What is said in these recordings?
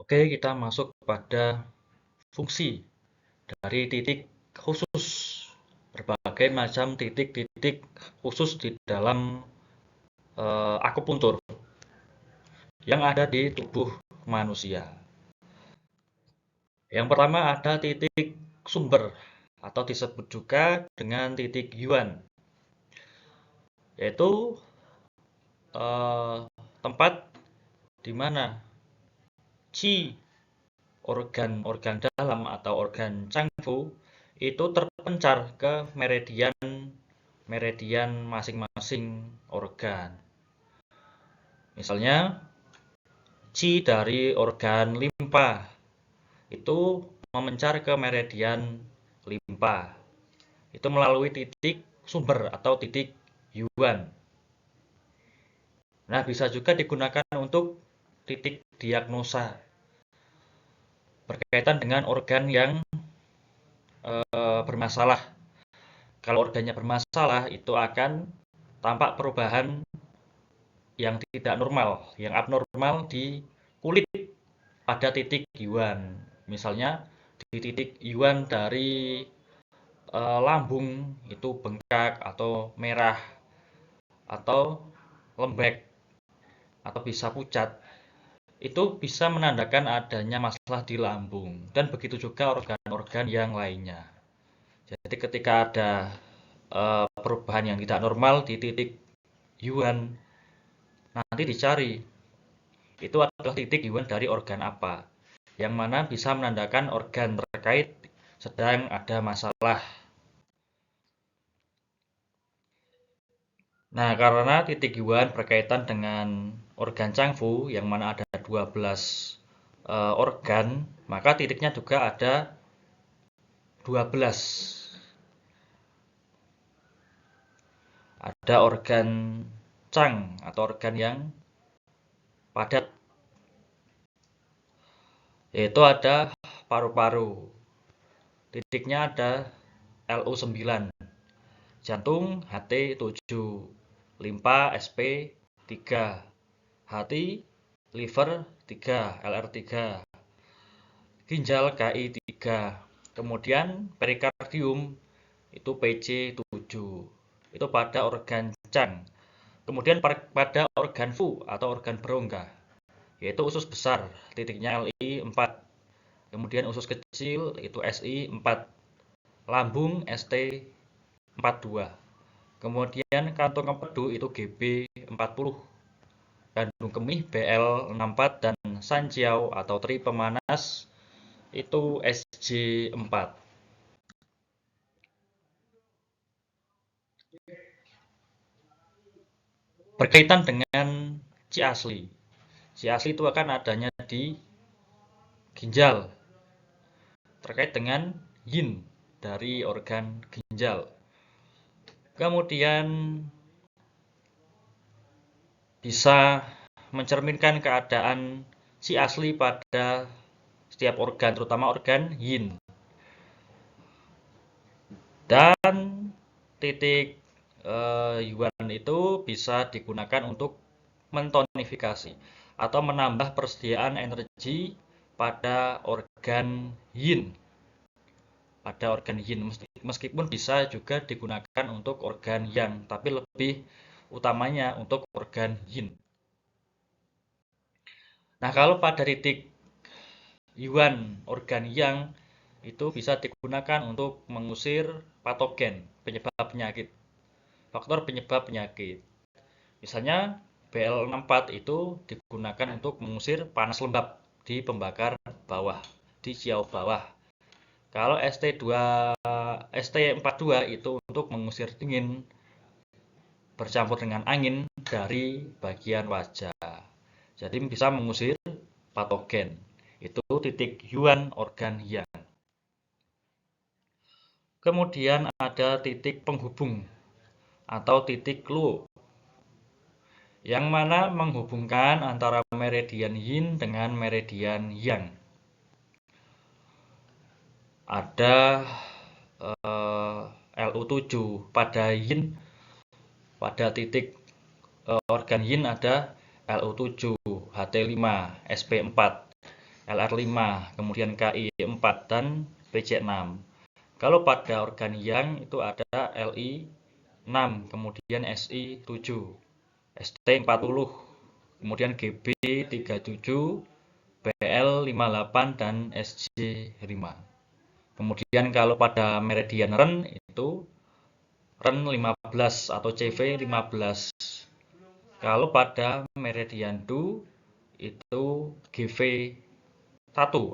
Oke, kita masuk pada fungsi dari titik khusus. Berbagai macam titik-titik khusus di dalam akupuntur yang ada di tubuh manusia. Yang pertama ada titik sumber atau disebut juga dengan titik yuan, yaitu tempat di mana qi, organ-organ dalam atau organ Changfu itu terpencar ke meridian masing-masing organ. Misalnya qi dari organ limpa itu memencar ke meridian limpa. Itu melalui titik sumber atau titik yuan. Nah, bisa juga digunakan untuk titik diagnosa berkaitan dengan organ yang bermasalah. Kalau organnya bermasalah, itu akan tampak perubahan yang tidak normal, yang abnormal di kulit pada titik yuan. Misalnya di titik yuan dari lambung itu bengkak atau merah atau lembek atau bisa pucat. Itu bisa menandakan adanya masalah di lambung dan begitu juga organ-organ yang lainnya. Jadi ketika ada perubahan yang tidak normal di titik yuan, nanti dicari itu adalah titik yuan dari organ apa, yang mana bisa menandakan organ terkait sedang ada masalah. Nah, karena titik yuan berkaitan dengan organ Changfu yang mana ada 12 organ, maka titiknya juga ada 12. Ada organ Chang atau organ yang padat, yaitu ada paru-paru. Titiknya ada LU9, jantung HT7, limpa SP3, hati liver 3, LR3, ginjal KI3, kemudian perikardium itu PC7. Itu pada organ Chang. Kemudian pada organ Fu atau organ berongga, yaitu usus besar, titiknya LI4. Kemudian usus kecil itu SI4, lambung ST42. Kemudian kantung empedu itu GB40, Bandung kemih BL64 dan Sanjiao atau teri pemanas itu SJ4. Berkaitan dengan qi asli. Qi asli itu akan adanya di ginjal terkait dengan yin dari organ ginjal. Kemudian bisa mencerminkan keadaan qi asli pada setiap organ, terutama organ yin. Dan titik yuan itu bisa digunakan untuk mentonifikasi atau menambah persediaan energi pada organ yin. Pada organ yin, meskipun bisa juga digunakan untuk organ yang, tapi lebih utamanya untuk organ yin. Nah, kalau pada titik yuan organ yang itu bisa digunakan untuk mengusir patogen, penyebab penyakit, faktor penyebab penyakit. Misalnya BL64 itu digunakan untuk mengusir panas lembab di pembakar bawah, di siau bawah. Kalau ST42 itu untuk mengusir dingin bercampur dengan angin dari bagian wajah. Jadi bisa mengusir patogen. Itu titik yuan organ yang. Kemudian ada titik penghubung atau titik luo, yang mana menghubungkan antara meridian yin dengan meridian yang. Ada LU7 pada yin, pada titik organ yin ada LU7, HT5, SP4. LR5, kemudian KI4 dan PJ6. Kalau pada organ yang itu ada LI6, kemudian SI7, ST40, kemudian GB37, BL58 dan SJ5. Kemudian kalau pada meridian Ren itu Ren 15 atau CV15. Kalau pada meridian Du itu GV1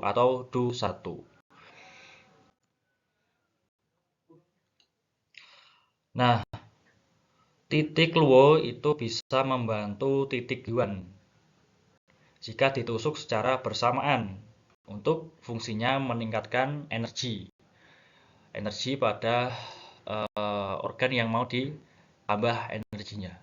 atau Du1. Nah, titik luo itu bisa membantu titik yuan jika ditusuk secara bersamaan untuk fungsinya meningkatkan energi pada organ yang mau ditambah energinya.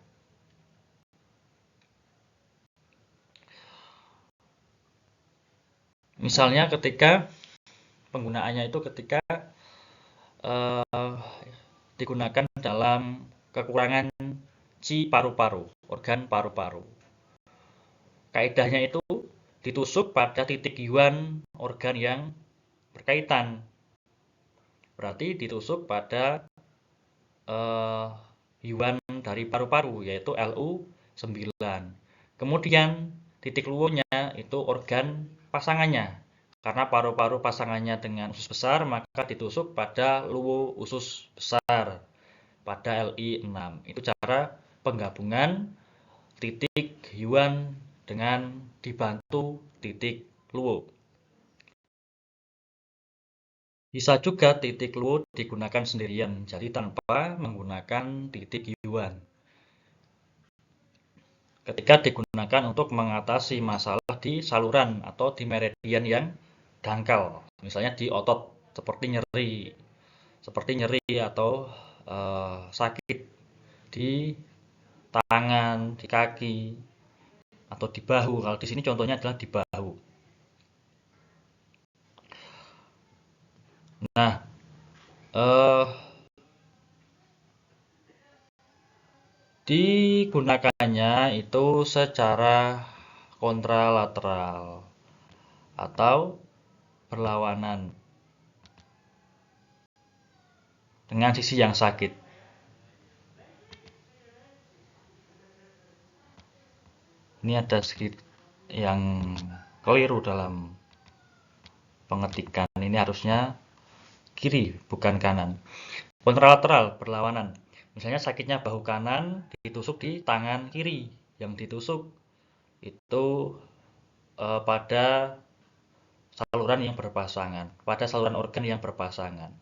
Misalnya ketika penggunaannya itu ketika digunakan dalam kekurangan Qi paru-paru, organ paru-paru. Kaedahnya itu ditusuk pada titik yuan organ yang berkaitan. Berarti ditusuk pada yuan dari paru-paru, yaitu Lu9. Kemudian titik luonya itu organ pasangannya. Karena paru-paru pasangannya dengan usus besar, maka ditusuk pada luo usus besar pada Li6. Itu cara penggabungan titik yuan dengan dibantu titik luo. Bisa juga titik luo digunakan sendirian, jadi tanpa menggunakan titik yuan. Ketika digunakan untuk mengatasi masalah di saluran atau di meridian yang dangkal, misalnya di otot seperti nyeri atau sakit di tangan, di kaki, atau di bahu. Kalau di sini contohnya adalah di bahu. Nah, digunakannya itu secara kontralateral atau berlawanan dengan sisi yang sakit. Ini ada sedikit yang keliru dalam pengetikan. Ini harusnya kiri, bukan kanan. Kontralateral, berlawanan. Misalnya sakitnya bahu kanan ditusuk di tangan kiri. Yang ditusuk itu pada saluran yang berpasangan, pada saluran organ yang berpasangan.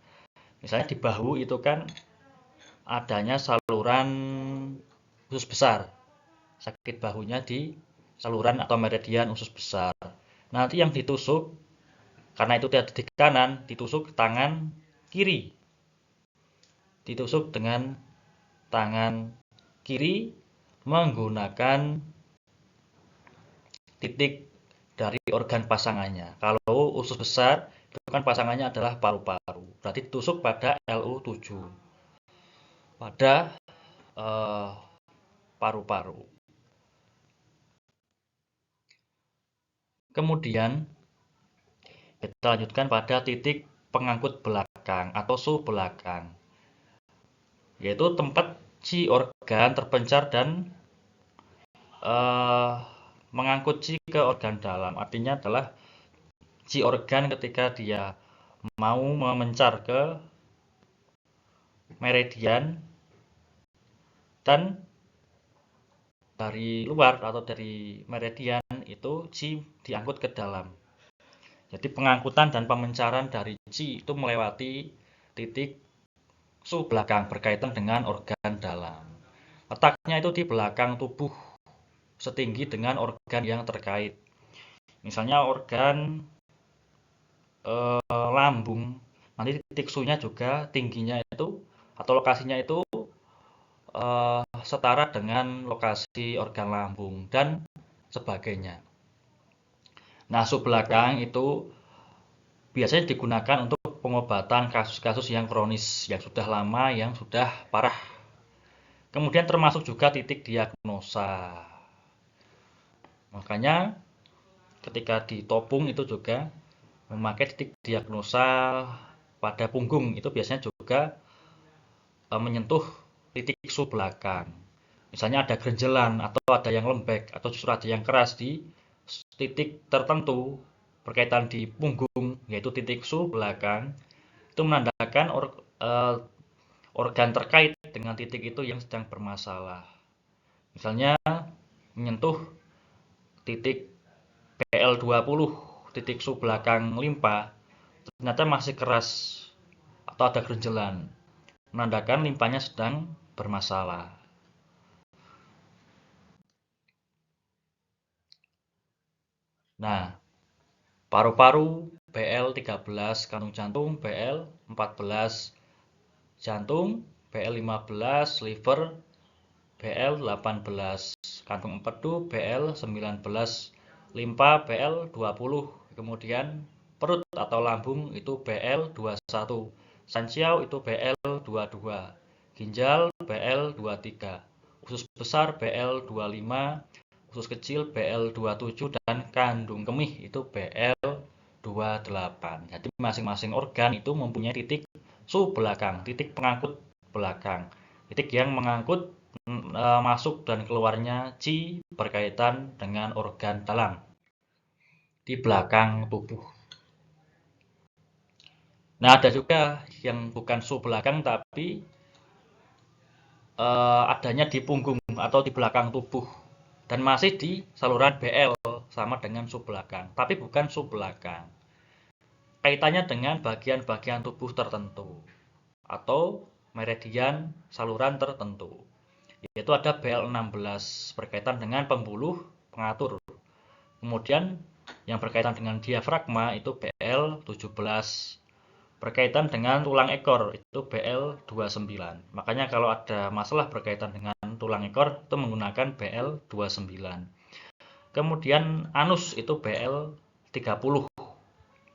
Misalnya di bahu itu kan adanya saluran usus besar. Sakit bahunya di saluran atau meridian usus besar. Nanti yang ditusuk, karena itu tidak di kanan, ditusuk tangan kiri. Ditusuk dengan tangan kiri menggunakan titik dari organ pasangannya. Kalau usus besar, itu kan pasangannya adalah paru-paru. Berarti ditusuk pada Lu7. Pada paru-paru. Kemudian kita lanjutkan pada titik pengangkut belakang atau su belakang, yaitu tempat si organ terpencar dan mengangkut si ke organ dalam. Artinya adalah si organ ketika dia mau memencar ke meridian dan dari luar atau dari meridian itu Qi diangkut ke dalam. Jadi pengangkutan dan pemencaran dari Qi itu melewati titik su belakang berkaitan dengan organ dalam. Letaknya itu di belakang tubuh setinggi dengan organ yang terkait. Misalnya organ lambung, nanti titik su-nya juga tingginya itu atau lokasinya itu setara dengan lokasi organ lambung dan sebagainya. Nah, su belakang itu biasanya digunakan untuk pengobatan kasus-kasus yang kronis, yang sudah lama, yang sudah parah. Kemudian termasuk juga titik diagnosa. Makanya ketika ditopung itu juga memakai titik diagnosa pada punggung, itu biasanya juga menyentuh titik su belakang. Misalnya ada gerenjelan atau ada yang lembek atau justru ada yang keras di titik tertentu berkaitan di punggung, yaitu titik su belakang, itu menandakan organ terkait dengan titik itu yang sedang bermasalah. Misalnya menyentuh titik BL20, titik su belakang limpa, ternyata masih keras atau ada gerenjelan, menandakan limpanya sedang bermasalah. Nah, paru-paru BL13, kantung jantung BL14, jantung BL15, liver BL18, kantung empedu BL19, limpa BL20, kemudian perut atau lambung itu BL21, sansiau itu BL22, ginjal BL23, usus besar BL25, usus kecil BL27, dan kandung kemih itu BL28. Jadi masing-masing organ itu mempunyai titik su belakang, titik pengangkut belakang, titik yang mengangkut masuk dan keluarnya qi berkaitan dengan organ dalam di belakang tubuh. Nah, ada juga yang bukan su belakang tapi adanya di punggung atau di belakang tubuh dan masih di saluran BL sama dengan su belakang, tapi bukan su belakang. Kaitannya dengan bagian-bagian tubuh tertentu atau meridian saluran tertentu. Yaitu ada BL16 berkaitan dengan pembuluh pengatur. Kemudian yang berkaitan dengan diafragma itu BL17. Berkaitan dengan tulang ekor itu BL29. Makanya kalau ada masalah berkaitan dengan tulang ekor itu menggunakan BL29. Kemudian anus itu BL30.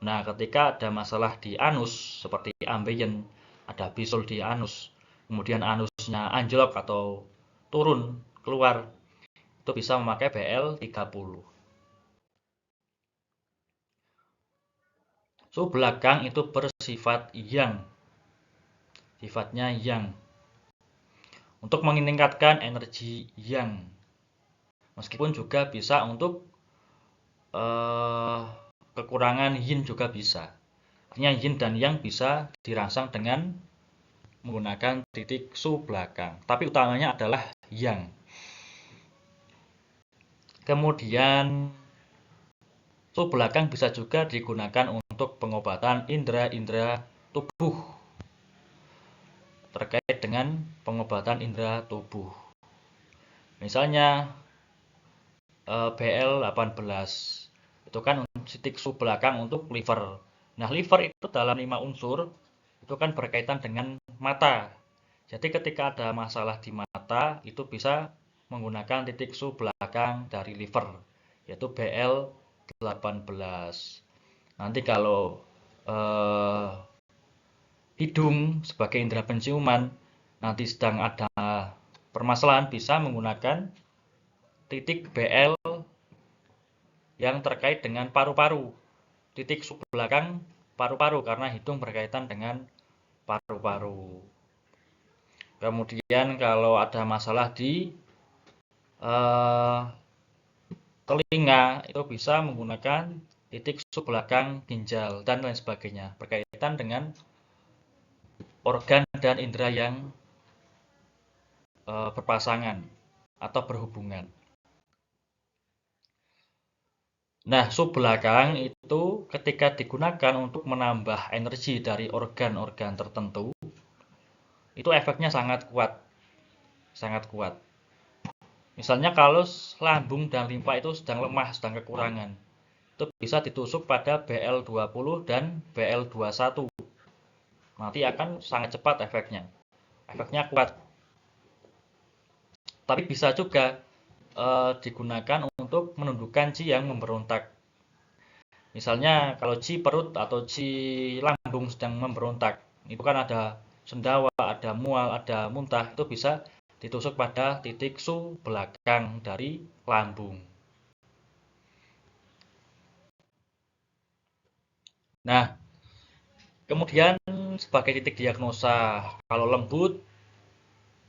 Nah, ketika ada masalah di anus seperti ambeien, ada bisul di anus, kemudian anusnya anjlok atau turun keluar, itu bisa memakai BL30. Su belakang itu bersifat yang, sifatnya yang, untuk meningkatkan energi yang, meskipun juga bisa untuk kekurangan yin juga bisa. Artinya yin dan yang bisa dirangsang dengan menggunakan titik su belakang, tapi utamanya adalah yang. Kemudian su belakang bisa juga digunakan untuk pengobatan indera-indera tubuh, terkait dengan pengobatan indera tubuh. Misalnya BL18 itu kan titik su belakang untuk liver. Nah, liver itu dalam 5 unsur itu kan berkaitan dengan mata. Jadi ketika ada masalah di mata itu bisa menggunakan titik su belakang dari liver, yaitu BL18. Nanti kalau hidung sebagai indera penciuman nanti sedang ada permasalahan, bisa menggunakan titik BL yang terkait dengan paru-paru, titik su belakang paru-paru, karena hidung berkaitan dengan paru-paru. Kemudian kalau ada masalah di telinga itu bisa menggunakan titik su belakang ginjal dan lain sebagainya, berkaitan dengan organ dan indera yang berpasangan atau berhubungan. Nah, su belakang itu ketika digunakan untuk menambah energi dari organ-organ tertentu, itu efeknya sangat kuat. Sangat kuat. Misalnya kalau lambung dan limpa itu sedang lemah, sedang kekurangan, itu bisa ditusuk pada BL20 dan BL21. Nanti akan sangat cepat efeknya. Efeknya kuat. Tapi bisa juga digunakan untuk menundukkan qi yang memberontak. Misalnya kalau qi perut atau qi lambung sedang memberontak, itu kan ada sendawa, ada mual, ada muntah, itu bisa ditusuk pada titik su belakang dari lambung. Nah, kemudian sebagai titik diagnosa, kalau lembut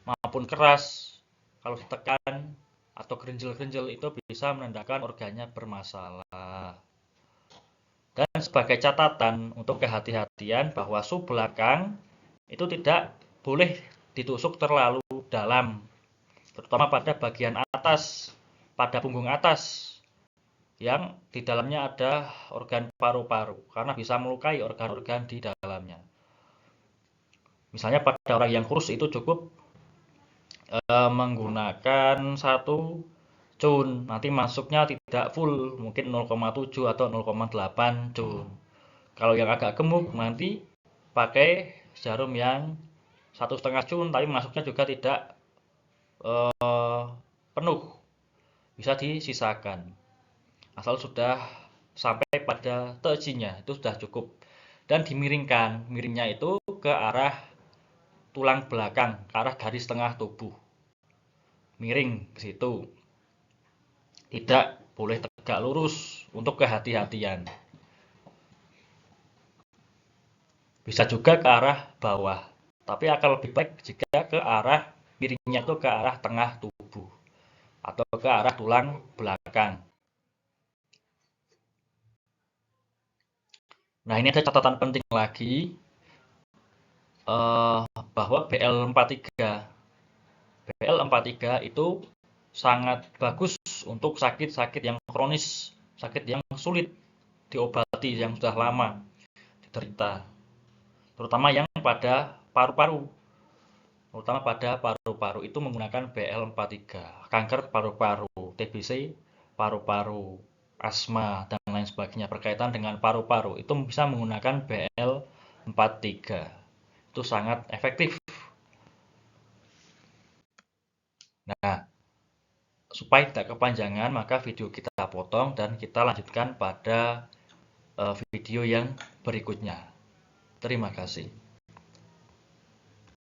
maupun keras, kalau ditekan atau gerinjel-gerinjel itu bisa menandakan organnya bermasalah. Dan sebagai catatan untuk kehati-hatian bahwa sub belakang itu tidak boleh ditusuk terlalu dalam, terutama pada bagian atas, pada punggung atas yang di dalamnya ada organ paru-paru, karena bisa melukai organ-organ di dalamnya. Misalnya pada orang yang kurus itu cukup menggunakan satu cun, nanti masuknya tidak full, mungkin 0,7 atau 0,8 cun. Kalau yang agak gemuk nanti pakai jarum yang 1,5 cun, tapi masuknya juga tidak penuh, bisa disisakan. Asal sudah sampai pada tejinya itu sudah cukup. Dan dimiringkan, miringnya itu ke arah tulang belakang, ke arah garis tengah tubuh. Miring ke situ. Tidak boleh tegak lurus untuk kehati-hatian. Bisa juga ke arah bawah, tapi akan lebih baik jika ke arah miringnya itu ke arah tengah tubuh atau ke arah tulang belakang. Nah, ini ada catatan penting lagi bahwa BL43 itu sangat bagus untuk sakit-sakit yang kronis, sakit yang sulit diobati, yang sudah lama diderita, terutama yang pada paru-paru. Terutama pada paru-paru itu menggunakan BL43, kanker paru-paru, TBC, paru-paru, asma, dan lain sebagainya berkaitan dengan paru-paru itu bisa menggunakan BL43. Itu sangat efektif. Nah, supaya tidak kepanjangan, maka video kita potong dan kita lanjutkan pada video yang berikutnya. Terima kasih.